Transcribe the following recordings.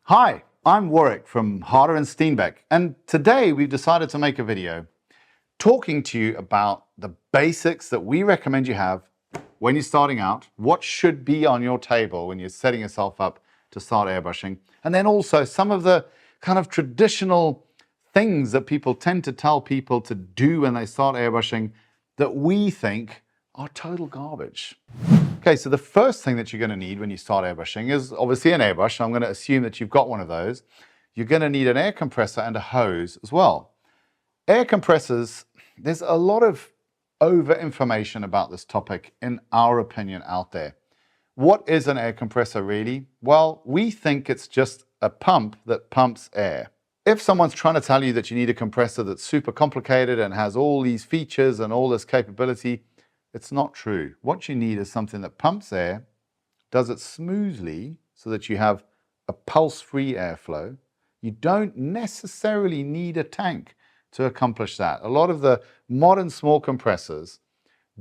Hi, I'm Warwick from Harder and Steenbeck, and today we've decided to make a video talking to you about the basics that we recommend you have when you're starting out, what should be on your table when you're setting yourself up to start airbrushing, and then also some of the kind of traditional things that people tend to tell people to do when they start airbrushing that we think are total garbage. Okay, so the first thing that you're going to need when you start airbrushing is obviously an airbrush. I'm going to assume that you've got one of those. You're going to need an air compressor and a hose as well. Air compressors, there's a lot of over-information about this topic, in our opinion, out there. What is an air compressor really? Well, we think it's just a pump that pumps air. If someone's trying to tell you that you need a compressor that's super complicated and has all these features and all this capability, it's not true. What you need is something that pumps air, does it smoothly so that you have a pulse-free airflow. You don't necessarily need a tank to accomplish that. A lot of the modern small compressors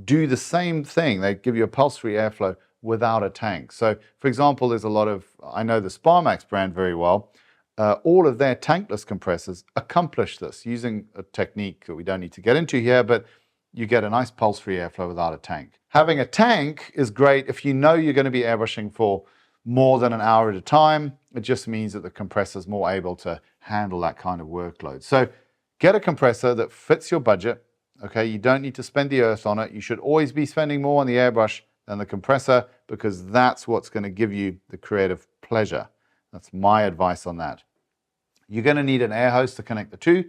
do the same thing. They give you a pulse-free airflow without a tank. So, for example, there's a lot of, I know the Sparmax brand very well, all of their tankless compressors accomplish this using a technique that we don't need to get into here, but you get a nice pulse-free airflow without a tank. Having a tank is great if you know you're going to be airbrushing for more than an hour at a time. It just means that the compressor is more able to handle that kind of workload. So get a compressor that fits your budget. Okay, you don't need to spend the earth on it. You should always be spending more on the airbrush than the compressor because that's what's going to give you the creative pleasure. That's my advice on that. You're going to need an air hose to connect the two.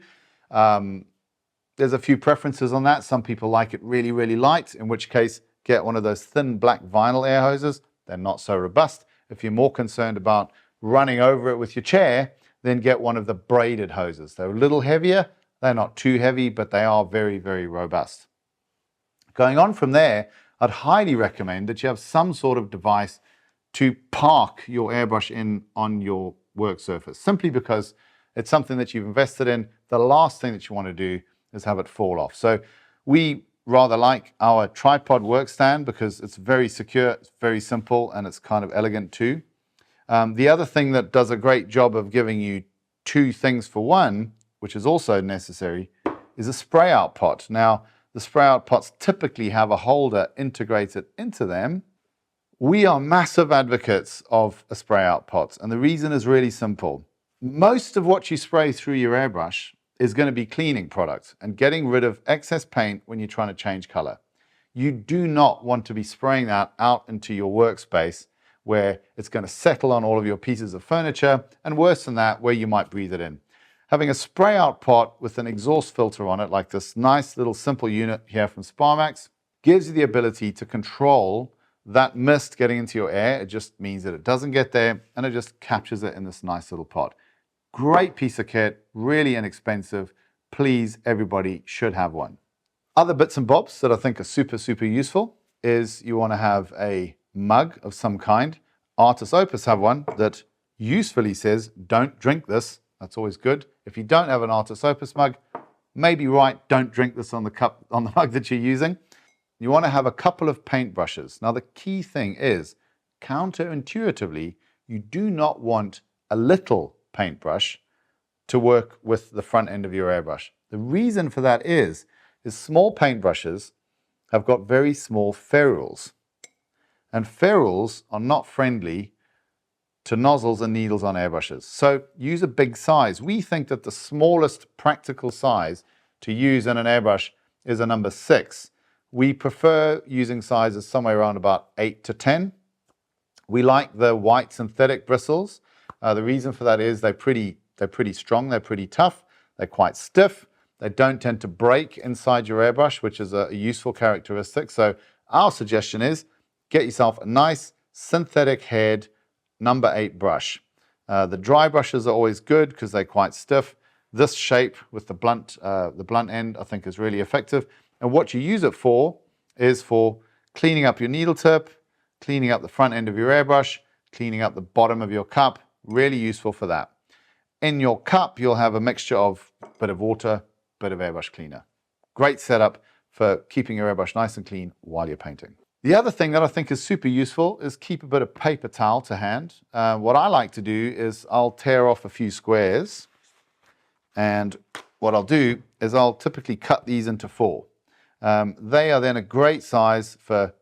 There's a few preferences on that. Some people like it really, really light, in which case get one of those thin black vinyl air hoses. They're not so robust. If you're more concerned about running over it with your chair, then get one of the braided hoses. They're a little heavier. They're not too heavy, but they are very, very robust. Going on from there, I'd highly recommend that you have some sort of device to park your airbrush in on your work surface, simply because it's something that you've invested in. The last thing that you want to do is have it fall off. So we rather like our tripod work stand because it's very secure, it's very simple, and it's kind of elegant too. The other thing that does a great job of giving you two things for one, which is also necessary, is a spray out pot. Now, the spray out pots typically have a holder integrated into them. We are massive advocates of a spray out pot, and the reason is really simple. Most of what you spray through your airbrush is going to be cleaning products and getting rid of excess paint when you're trying to change color. You do not want to be spraying that out into your workspace where it's going to settle on all of your pieces of furniture, and worse than that, where you might breathe it in. Having a spray out pot with an exhaust filter on it, like this nice little simple unit here from Sparmax, gives you the ability to control that mist getting into your air. It just means that it doesn't get there and it just captures it in this nice little pot. Great piece of kit, really inexpensive. Please, everybody should have one. Other bits and bobs that I think are super, super useful is you want to have a mug of some kind. Artis Opus have one that usefully says, don't drink this. That's always good. If you don't have an Artis Opus mug, maybe write, don't drink this on the cup, on the mug that you're using. You want to have a couple of paint brushes. Now, the key thing is, counterintuitively, you do not want a little paintbrush to work with the front end of your airbrush. The reason for that is small paintbrushes have got very small ferrules, and ferrules are not friendly to nozzles and needles on airbrushes. So use a big size. We think that the smallest practical size to use in an airbrush is a number 6. We prefer using sizes somewhere around about 8 to 10. We like the white synthetic bristles. The reason for that is they're pretty strong, they're pretty tough, they're quite stiff, they don't tend to break inside your airbrush, which is a useful characteristic. So our suggestion is get yourself a nice synthetic haired number 8 brush. The dry brushes are always good because they're quite stiff. This shape with the blunt end I think is really effective. And what you use it for is for cleaning up your needle tip, cleaning up the front end of your airbrush, cleaning up the bottom of your cup. Really useful for that. In your cup, you'll have a mixture of a bit of water, bit of airbrush cleaner. Great setup for keeping your airbrush nice and clean while you're painting. The other thing that I think is super useful is keep a bit of paper towel to hand. What I like to do is I'll tear off a few squares, and what I'll do is I'll typically cut these into 4. They are then a great size for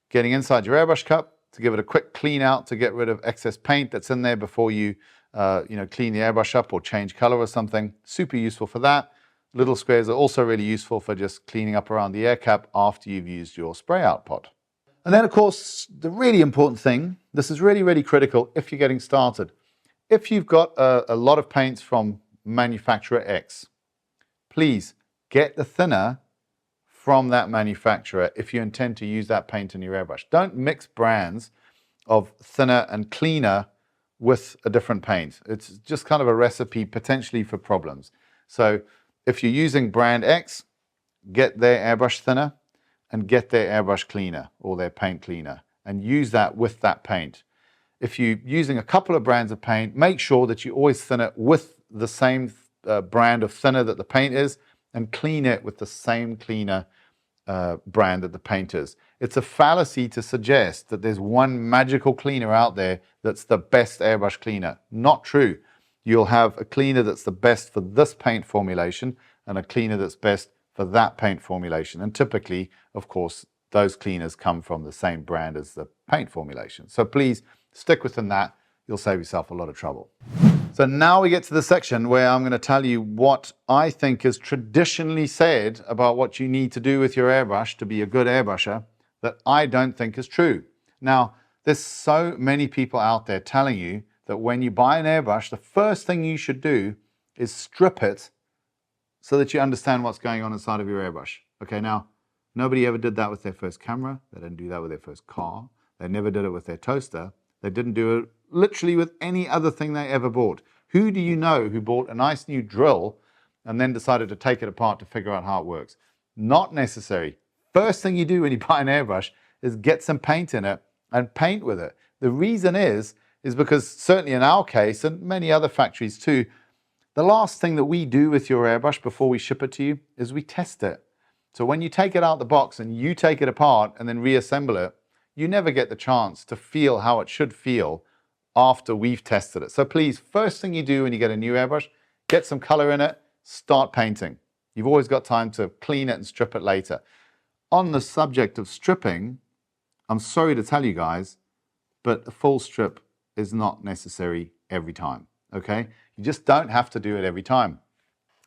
getting inside your airbrush cup, to give it a quick clean out, to get rid of excess paint that's in there before you clean the airbrush up or change color or something. Super useful for that. Little squares are also really useful for just cleaning up around the air cap after you've used your spray out pot. And then, of course, the really important thing, this is really, really critical if you're getting started. If you've got a lot of paints from manufacturer X, please get the thinner from that manufacturer if you intend to use that paint in your airbrush. Don't mix brands of thinner and cleaner with a different paint. It's just kind of a recipe potentially for problems. So if you're using brand X, get their airbrush thinner and get their airbrush cleaner or their paint cleaner and use that with that paint. If you're using a couple of brands of paint, make sure that you always thin it with the same brand of thinner that the paint is, and clean it with the same cleaner brand that the paint is. It's a fallacy to suggest that there's one magical cleaner out there that's the best airbrush cleaner. Not true. You'll have a cleaner that's the best for this paint formulation and a cleaner that's best for that paint formulation. And typically, of course, those cleaners come from the same brand as the paint formulation. So please stick within that. You'll save yourself a lot of trouble. So now we get to the section where I'm going to tell you what I think is traditionally said about what you need to do with your airbrush to be a good airbrusher that I don't think is true. Now, there's so many people out there telling you that when you buy an airbrush, the first thing you should do is strip it so that you understand what's going on inside of your airbrush. Okay, now, nobody ever did that with their first camera. They didn't do that with their first car. They never did it with their toaster. They didn't do it literally with any other thing they ever bought. Who do you know who bought a nice new drill and then decided to take it apart to figure out how it works? Not necessary. First thing you do when you buy an airbrush is get some paint in it and paint with it. The reason is because certainly in our case, and many other factories too, the last thing that we do with your airbrush before we ship it to you is we test it. So when you take it out of the box and you take it apart and then reassemble it, you never get the chance to feel how it should feel after we've tested it. So please, first thing you do when you get a new airbrush, get some color in it, start painting. You've always got time to clean it and strip it later. On the subject of stripping, I'm sorry to tell you guys, but a full strip is not necessary every time, okay? You just don't have to do it every time.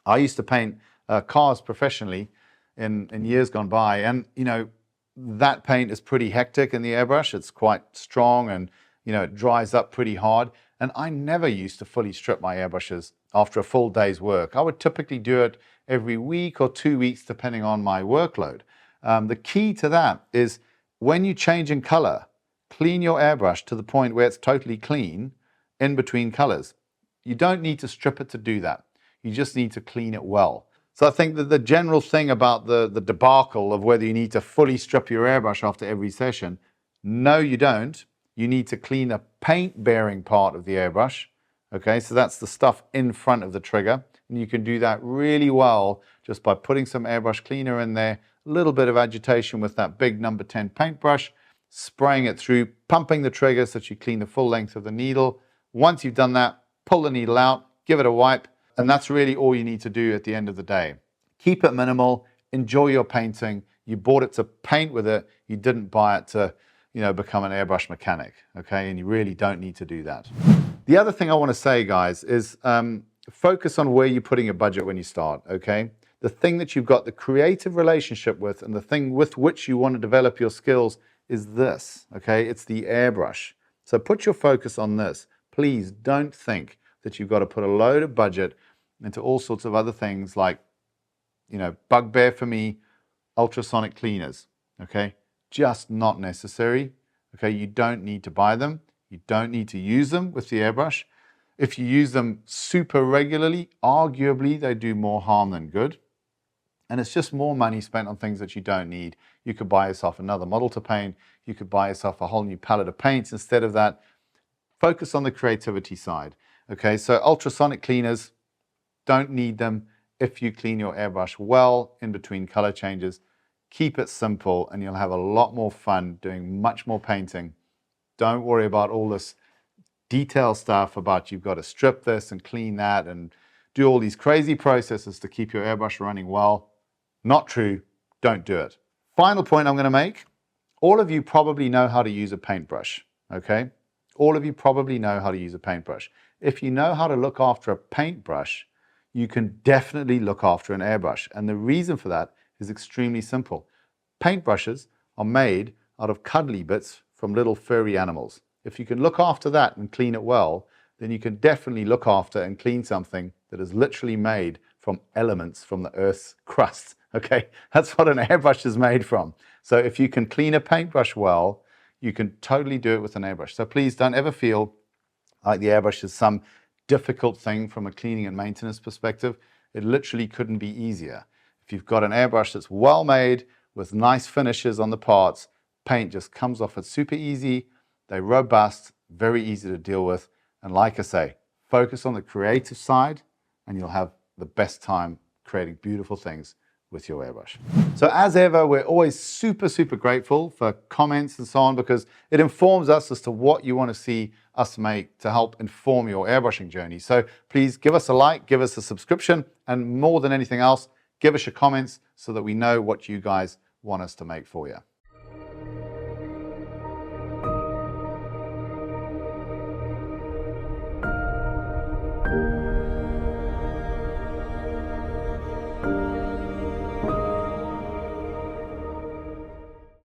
I used to paint cars professionally in years gone by, and you know, that paint is pretty hectic in the airbrush. It's quite strong and you know, it dries up pretty hard. And I never used to fully strip my airbrushes after a full day's work. I would typically do it every week or 2 weeks, depending on my workload. The key to that is when you change in color, clean your airbrush to the point where it's totally clean in between colors. You don't need to strip it to do that. You just need to clean it well. So I think that the general thing about the debacle of whether you need to fully strip your airbrush after every session, no, you don't. You need to clean the paint-bearing part of the airbrush. Okay, so that's the stuff in front of the trigger. And you can do that really well just by putting some airbrush cleaner in there, a little bit of agitation with that big number 10 paintbrush, spraying it through, pumping the trigger so that you clean the full length of the needle. Once you've done that, pull the needle out, give it a wipe, and that's really all you need to do at the end of the day. Keep it minimal, enjoy your painting. You bought it to paint with it, you didn't buy it to, you know, become an airbrush mechanic, okay? And you really don't need to do that. The other thing I want to say, guys, is focus on where you're putting your budget when you start, okay? The thing that you've got the creative relationship with and the thing with which you want to develop your skills is this, okay? It's the airbrush. So put your focus on this. Please don't think that you've got to put a load of budget into all sorts of other things like, you know, bugbear for me, ultrasonic cleaners, okay? Just not necessary, okay? You don't need to buy them. You don't need to use them with the airbrush. If you use them super regularly, arguably they do more harm than good. And it's just more money spent on things that you don't need. You could buy yourself another model to paint. You could buy yourself a whole new palette of paints instead of that. Focus on the creativity side, okay? So ultrasonic cleaners, don't need them if you clean your airbrush well in between color changes. Keep it simple and you'll have a lot more fun doing much more painting. Don't worry about all this detail stuff about you've got to strip this and clean that and do all these crazy processes to keep your airbrush running well. Not true. Don't do it. Final point I'm going to make. All of you probably know how to use a paintbrush, okay? All of you probably know how to use a paintbrush. If you know how to look after a paintbrush, you can definitely look after an airbrush. And the reason for that is extremely simple. Paintbrushes are made out of cuddly bits from little furry animals. If you can look after that and clean it well, then you can definitely look after and clean something that is literally made from elements from the Earth's crust. Okay, that's what an airbrush is made from. So if you can clean a paintbrush well, you can totally do it with an airbrush. So please don't ever feel like the airbrush is some difficult thing from a cleaning and maintenance perspective. It literally couldn't be easier. If you've got an airbrush that's well made with nice finishes on the parts, paint just comes off it super easy. They're robust, very easy to deal with. And like I say, focus on the creative side and you'll have the best time creating beautiful things with your airbrush. So as ever, we're always super, super grateful for comments and so on because it informs us as to what you want to see us make to help inform your airbrushing journey. So please give us a like, give us a subscription, and more than anything else, give us your comments so that we know what you guys want us to make for you.